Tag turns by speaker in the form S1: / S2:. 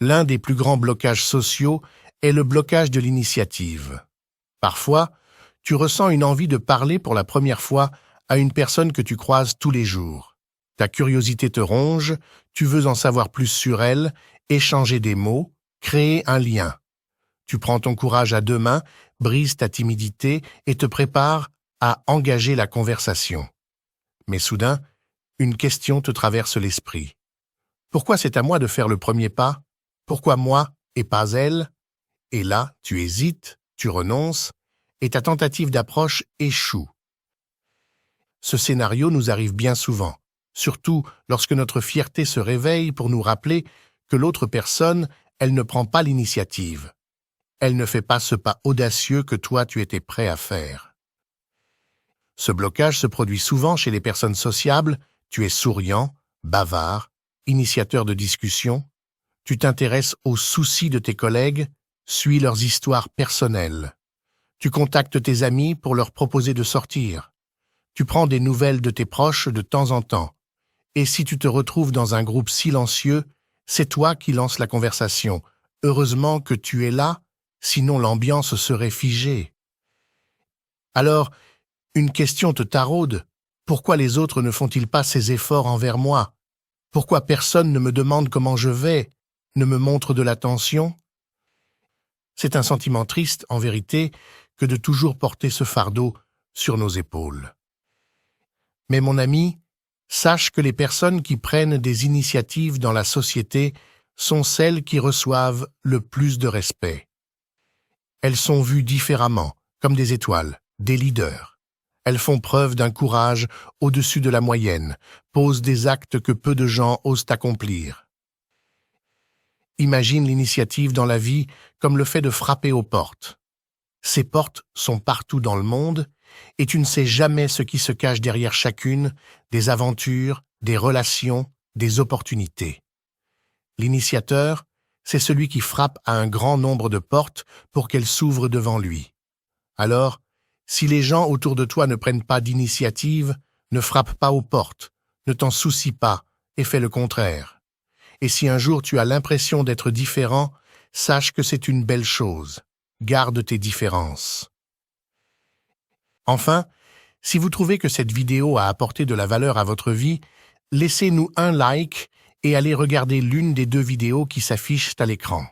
S1: L'un des plus grands blocages sociaux est le blocage de l'initiative. Parfois, tu ressens une envie de parler pour la première fois à une personne que tu croises tous les jours. Ta curiosité te ronge, tu veux en savoir plus sur elle, échanger des mots, créer un lien. Tu prends ton courage à deux mains, brises ta timidité et te prépares à engager la conversation. Mais soudain, une question te traverse l'esprit. Pourquoi c'est à moi de faire le premier pas? Pourquoi moi et pas elle? Et là, tu hésites, tu renonces, et ta tentative d'approche échoue. Ce scénario nous arrive bien souvent, surtout lorsque notre fierté se réveille pour nous rappeler que l'autre personne, elle ne prend pas l'initiative. Elle ne fait pas ce pas audacieux que toi tu étais prêt à faire. Ce blocage se produit souvent chez les personnes sociables, tu es souriant, bavard, initiateur de discussion, tu t'intéresses aux soucis de tes collègues, suis leurs histoires personnelles. Tu contactes tes amis pour leur proposer de sortir. Tu prends des nouvelles de tes proches de temps en temps. Et si tu te retrouves dans un groupe silencieux, c'est toi qui lances la conversation. Heureusement que tu es là, sinon l'ambiance serait figée. Alors, une question te taraude. Pourquoi les autres ne font-ils pas ces efforts envers moi? Pourquoi personne ne me demande comment je vais, ne me montre de l'attention? C'est un sentiment triste, en vérité, que de toujours porter ce fardeau sur nos épaules. Mais mon ami, sache que les personnes qui prennent des initiatives dans la société sont celles qui reçoivent le plus de respect. Elles sont vues différemment, comme des étoiles, des leaders. Elles font preuve d'un courage au-dessus de la moyenne, posent des actes que peu de gens osent accomplir. Imagine l'initiative dans la vie comme le fait de frapper aux portes. Ces portes sont partout dans le monde et tu ne sais jamais ce qui se cache derrière chacune, des aventures, des relations, des opportunités. L'initiateur, c'est celui qui frappe à un grand nombre de portes pour qu'elles s'ouvrent devant lui. Alors, si les gens autour de toi ne prennent pas d'initiative, ne frappe pas aux portes, ne t'en soucie pas et fais le contraire. Et si un jour tu as l'impression d'être différent, sache que c'est une belle chose. Garde tes différences. Enfin, si vous trouvez que cette vidéo a apporté de la valeur à votre vie, laissez-nous un like et allez regarder l'une des deux vidéos qui s'affichent à l'écran.